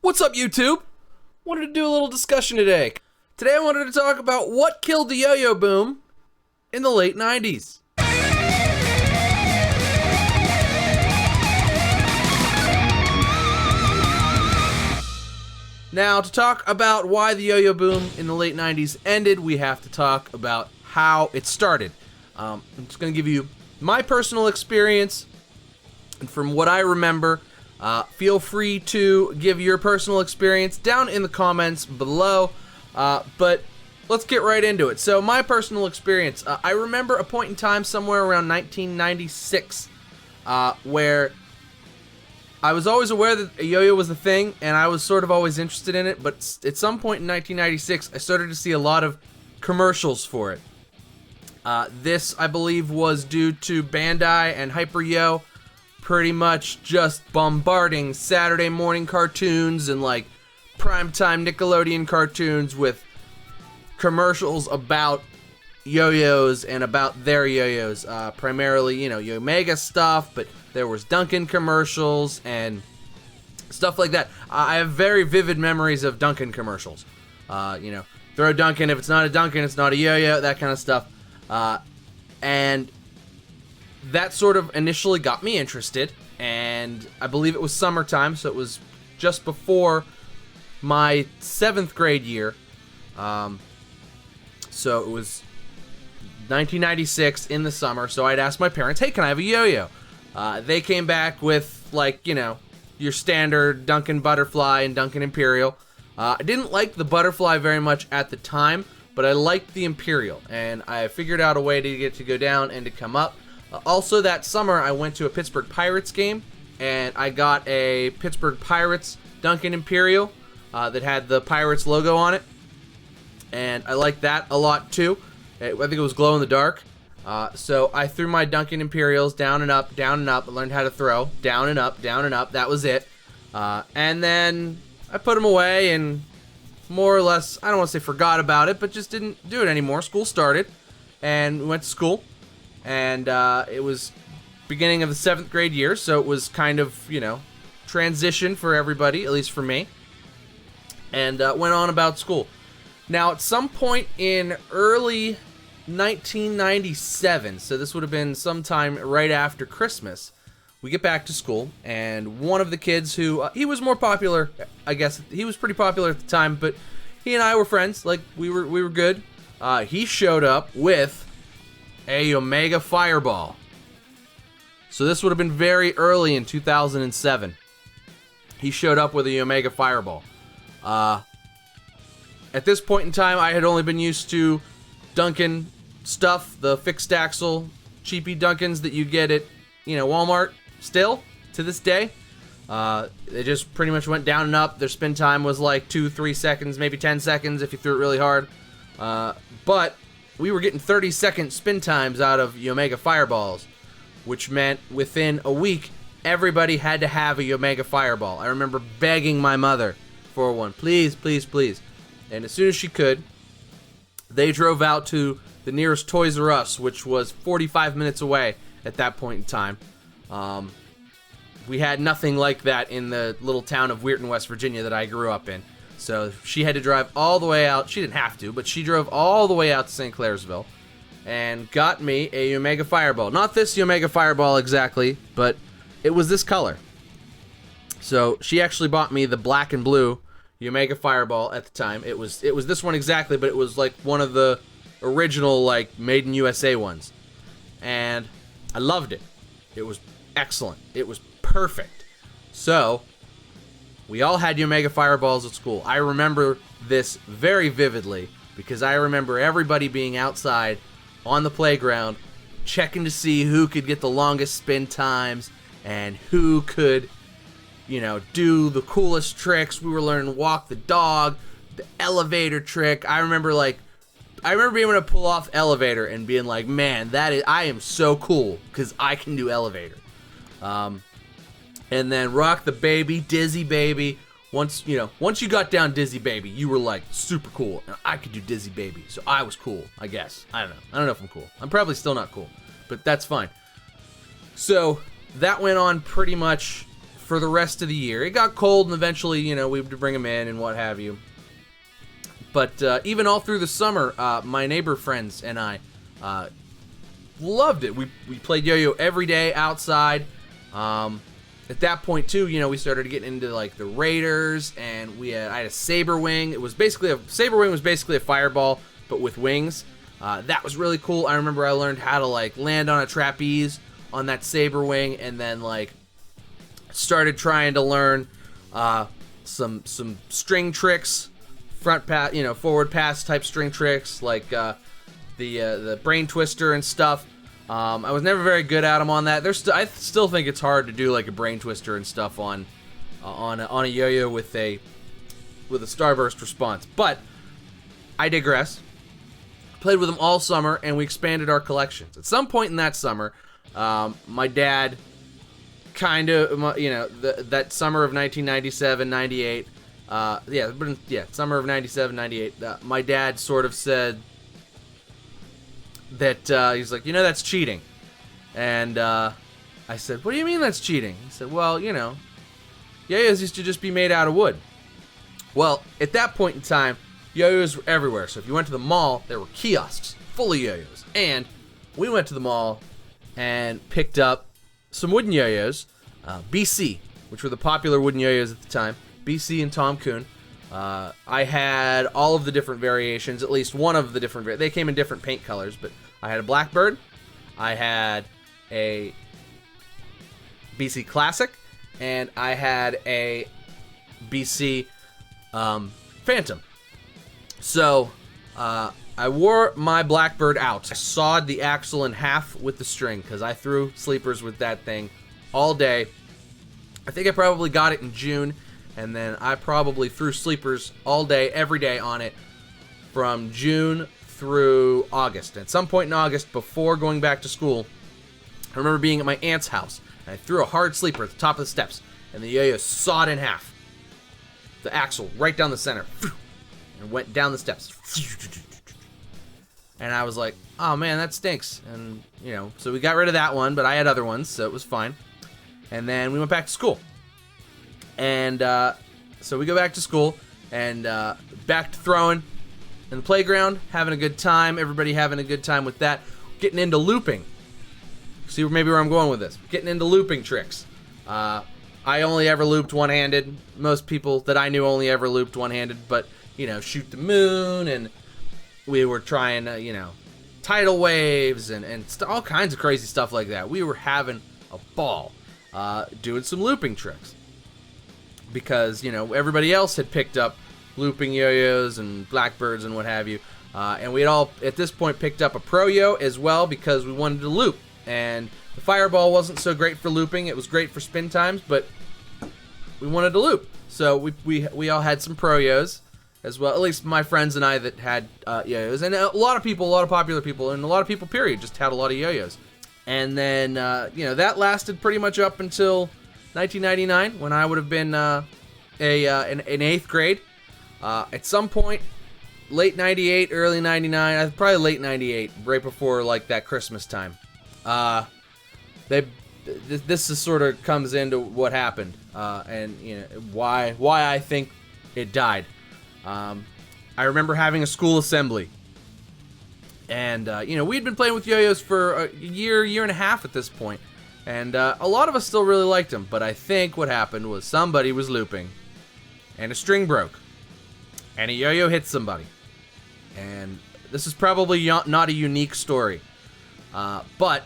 What's up, YouTube? Wanted to do a little discussion today. Today I wanted to talk about what killed the yo-yo boom in the late 90s. Now, to talk about why the yo-yo boom in the late 90s ended, we have to talk about how it started. I'm just going to give you my personal experience, and from what I remember, feel free to give your personal experience down in the comments below, but let's get right into it. So my personal experience, I remember a point in time somewhere around 1996 where I was always aware that a yo-yo was a thing, and I was sort of always interested in it, but at some point in 1996, I started to see a lot of commercials for it. This, I believe, was due to Bandai and Hyper-Yo pretty much just bombarding Saturday morning cartoons and like primetime Nickelodeon cartoons with commercials about yo-yos and about their yo-yos. Primarily, Yo-Mega stuff, but there was Duncan commercials and stuff like that. I have very vivid memories of Duncan commercials. Throw Duncan, if it's not a Duncan, it's not a yo-yo, that kind of stuff. And that sort of initially got me interested, and I believe it was summertime, so it was just before my 7th grade year. So it was 1996 in the summer, so I'd asked my parents, hey, can I have a yo-yo? They came back with, your standard Duncan Butterfly and Duncan Imperial. I didn't like the Butterfly very much at the time, but I liked the Imperial, and I figured out a way to get to go down and to come up. Also that summer, I went to a Pittsburgh Pirates game, and I got a Pittsburgh Pirates Duncan Imperial that had the Pirates logo on it, and I liked that a lot too. I think it was glow in the dark. So I threw my Duncan Imperials down and up, down and up. I learned how to throw down and up, down and up. That was it. And then I put them away and more or less, I don't want to say forgot about it, but just didn't do it anymore. School started, and we went to school. And it was beginning of the 7th grade year, so it was kind of, transition for everybody, at least for me. And went on about school. Now, at some point in early 1997, so this would have been sometime right after Christmas, we get back to school, and one of the kids who, he was more popular, I guess, he was pretty popular at the time, but he and I were friends, we were good. He showed up with a Omega Fireball. So this would have been very early in 2007. He showed up with a Omega Fireball. At this point in time, I had only been used to Duncan stuff, the fixed axle, cheapy Duncans that you get at, Walmart still, to this day. They just pretty much went down and up. Their spin time was like 2-3 seconds, maybe 10 seconds if you threw it really hard. But we were getting 30-second spin times out of Omega Fireballs, which meant within a week, everybody had to have a Omega Fireball. I remember begging my mother for one. Please, please, please. And as soon as she could, they drove out to the nearest Toys R Us, which was 45 minutes away at that point in time. We had nothing like that in the little town of Weirton, West Virginia that I grew up in. So she had to drive all the way out. She didn't have to, but she drove all the way out to St. Clairsville and got me a Omega Fireball. Not this Omega Fireball exactly, but it was this color. So she actually bought me the black and blue Omega Fireball at the time. It was this one exactly, but it was like one of the original made in USA ones. And I loved it. It was excellent. It was perfect. So we all had Omega Fireballs at school. I remember this very vividly because I remember everybody being outside on the playground checking to see who could get the longest spin times and who could, do the coolest tricks. We were learning walk the dog, the elevator trick. I remember being able to pull off elevator and being like, man, I am so cool because I can do elevator. And then rock the baby, dizzy baby. Once you got down dizzy baby, you were like super cool, and I could do dizzy baby, so I was cool, I guess. I don't know if I'm cool. I'm probably still not cool, but that's fine. So that went on pretty much for the rest of the year. It got cold, and eventually, we would bring them in and what have you. But even all through the summer, my neighbor friends and I loved it. We played yo-yo every day outside. At that point too, we started getting into like the Raiders, and I had a saber wing. Saber wing was basically a fireball, but with wings. That was really cool. I remember I learned how to like land on a trapeze on that saber wing, and then like started trying to learn some string tricks, forward pass type string tricks, like the brain twister and stuff. I was never very good at them on that. I still think it's hard to do like a brain twister and stuff on a yo-yo with a starburst response. But I digress. Played with them all summer, and we expanded our collections. At some point in that summer, my dad kind of, that summer of 1997, 98, summer of 97, 98, my dad sort of said that he's like, that's cheating. And I said, what do you mean that's cheating? He said, well, yo-yos used to just be made out of wood. Well, at that point in time, yo-yos were everywhere. So if you went to the mall, there were kiosks full of yo-yos. And we went to the mall and picked up some wooden yo-yos, BC, which were the popular wooden yo-yos at the time, BC and Tom Kuhn. I had all of the different variations, at least one of the different, they came in different paint colors, but I had a Blackbird, I had a BC Classic, and I had a BC Phantom. So, I wore my Blackbird out. I sawed the axle in half with the string, because I threw sleepers with that thing all day. I think I probably got it in June, and then I probably threw sleepers all day, every day on it from June through August. At some point in August, before going back to school, I remember being at my aunt's house, and I threw a hard sleeper at the top of the steps, and the yo-yo sawed in half. The axle right down the center, and went down the steps. And I was like, oh man, that stinks. And, so we got rid of that one, but I had other ones, so it was fine. And then we went back to school. And so we go back to school, and back to throwing in the playground, having a good time. Everybody having a good time with that. Getting into looping. See maybe where I'm going with this. Getting into looping tricks. I only ever looped one-handed. Most people that I knew only ever looped one-handed. But, shoot the moon, and we were trying, tidal waves, and all kinds of crazy stuff like that. We were having a ball doing some looping tricks. Because, everybody else had picked up looping yo-yos and Blackbirds and what have you. And we had all, at this point, picked up a Pro Yo as well because we wanted to loop. And the Fireball wasn't so great for looping. It was great for spin times, but we wanted to loop. So we all had some Pro Yos as well. At least my friends and I that had yo-yos. And a lot of popular people, and a lot of people, period, just had a lot of yo-yos. And then, that lasted pretty much up until 1999, when I would have been in 8th grade. At some point, late 98, early 99, probably late 98, right before like that Christmas time. This is sort of comes into what happened, and why I think it died. I remember having a school assembly, and we'd been playing with yo-yos for a year and a half at this point. And a lot of us still really liked them, but I think what happened was somebody was looping, and a string broke, and a yo-yo hit somebody. And this is probably not a unique story, but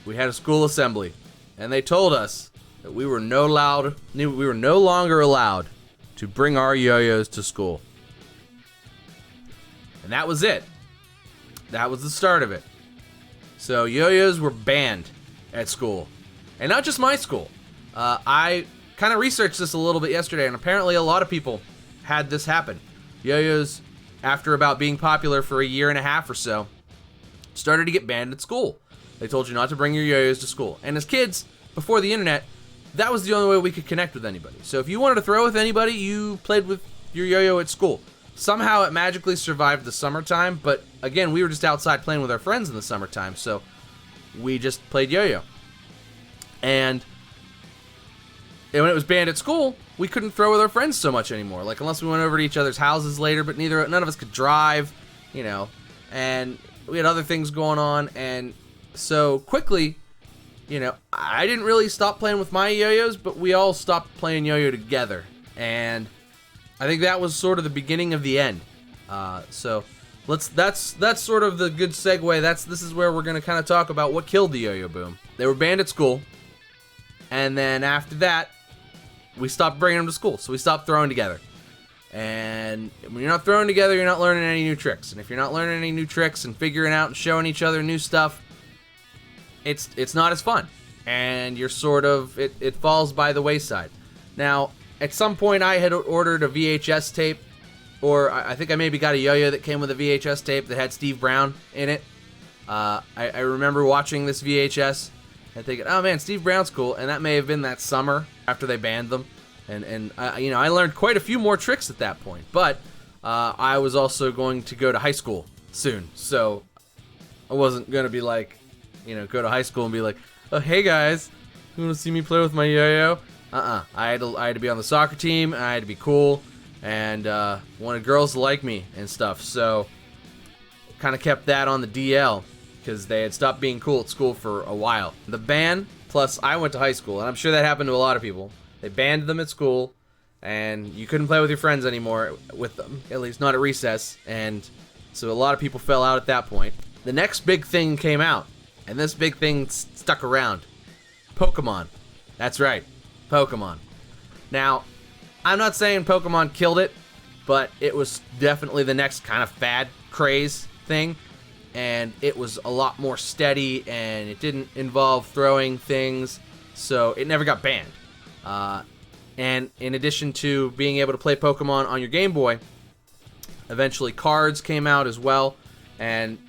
we had a school assembly, and they told us that we were no longer allowed to bring our yo-yos to school. And that was it. That was the start of it. So yo-yos were banned at school. And not just my school. I kind of researched this a little bit yesterday, and apparently a lot of people had this happen. Yo-yos, after about being popular for a year and a half or so, started to get banned at school. They told you not to bring your yo-yos to school. And as kids, before the internet, that was the only way we could connect with anybody. So if you wanted to throw with anybody, you played with your yo-yo at school. Somehow it magically survived the summertime, but again, we were just outside playing with our friends in the summertime, so we just played yo-yo. And And when it was banned at school, we couldn't throw with our friends so much anymore. Like, unless we went over to each other's houses later, but none of us could drive, you know, and we had other things going on. And so quickly, you know, I didn't really stop playing with my yo-yos, but we all stopped playing yo-yo together. And I think that was sort of the beginning of the end. So that's sort of the good segue. This is where we're going to kind of talk about what killed the yo-yo boom. They were banned at school. And then after that, we stopped bringing them to school, so we stopped throwing together. And when you're not throwing together, you're not learning any new tricks. And if you're not learning any new tricks and figuring out and showing each other new stuff, it's not as fun. And you're sort of, it falls by the wayside. Now, at some point I had ordered a VHS tape, or I think I maybe got a yo-yo that came with a VHS tape that had Steve Brown in it. I remember watching this VHS and thinking, oh man, Steve Brown's cool. And that may have been that summer after they banned them. And you know, I learned quite a few more tricks at that point. But I was also going to go to high school soon. So I wasn't going to be like, you know, go to high school and be like, oh, hey guys, you want to see me play with my yo-yo? I had to be on the soccer team, and I had to be cool, and wanted girls to like me and stuff. So kind of kept that on the DL, because they had stopped being cool at school for a while. The ban, plus I went to high school, and I'm sure that happened to a lot of people. They banned them at school, and you couldn't play with your friends anymore with them, at least not at recess, and so a lot of people fell out at that point. The next big thing came out, and this big thing stuck around. Pokemon. That's right. Pokemon. Now, I'm not saying Pokemon killed it, but it was definitely the next kind of fad craze thing, and it was a lot more steady, and it didn't involve throwing things, so it never got banned. And in addition to being able to play Pokemon on your Game Boy, eventually cards came out as well, and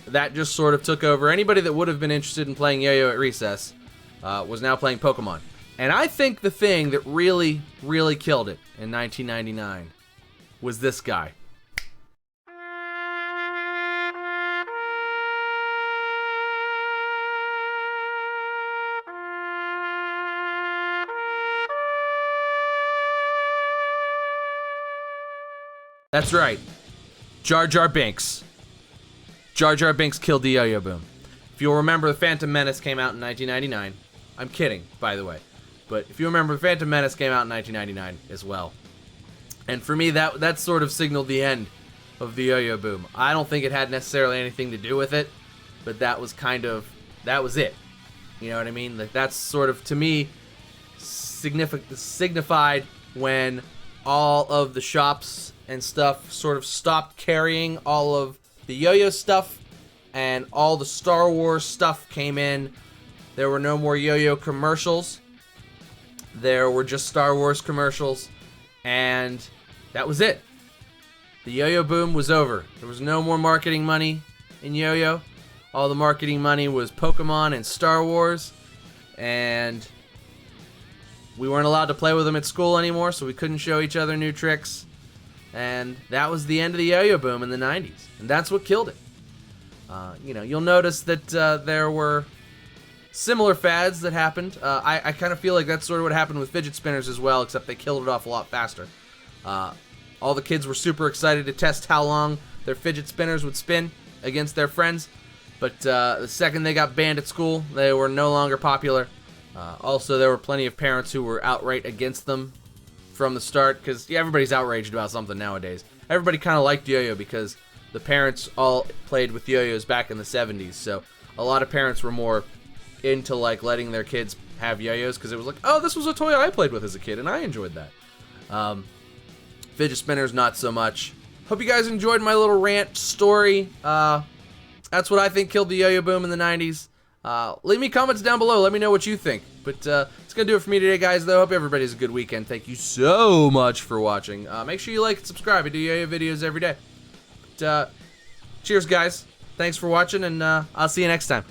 that just sort of took over. Anybody that would have been interested in playing yo-yo at recess was now playing Pokemon. And I think the thing that really, really killed it in 1999 was this guy. That's right. Jar Jar Binks. Jar Jar Binks killed the yo-yo boom. If you'll remember, The Phantom Menace came out in 1999. I'm kidding, by the way. But if you remember, The Phantom Menace came out in 1999 as well. And for me, that sort of signaled the end of the yo-yo boom. I don't think it had necessarily anything to do with it, but that was it. You know what I mean? Like, that's sort of, to me, signified when all of the shops and stuff sort of stopped carrying all of the yo-yo stuff, and all the Star Wars stuff came in. There were no more yo-yo commercials. There were just Star Wars commercials, and that was it. The yo-yo boom was over. There was no more marketing money in yo-yo. All the marketing money was Pokemon and Star Wars, and we weren't allowed to play with them at school anymore, so we couldn't show each other new tricks. And that was the end of the yo-yo boom in the 90s, and that's what killed it. You know, you'll notice that there were similar fads that happened. I kind of feel like that's sort of what happened with fidget spinners as well, except they killed it off a lot faster. All the kids were super excited to test how long their fidget spinners would spin against their friends, but the second they got banned at school, they were no longer popular. Also, there were plenty of parents who were outright against them from the start, because everybody's outraged about something nowadays. Everybody kind of liked yo-yo because the parents all played with yo-yos back in the 70s, so a lot of parents were more into like letting their kids have yo-yos because it was like, oh, this was a toy I played with as a kid and I enjoyed that. Fidget spinners, not so much. Hope you guys enjoyed my little rant story. That's what I think killed the yo-yo boom in the 90s. Leave me comments down below. Let me know what you think. But it's going to do it for me today, guys, though. Hope everybody has a good weekend. Thank you so much for watching. Make sure you like and subscribe. I do yo-yo videos every day. But, cheers, guys. Thanks for watching, and I'll see you next time.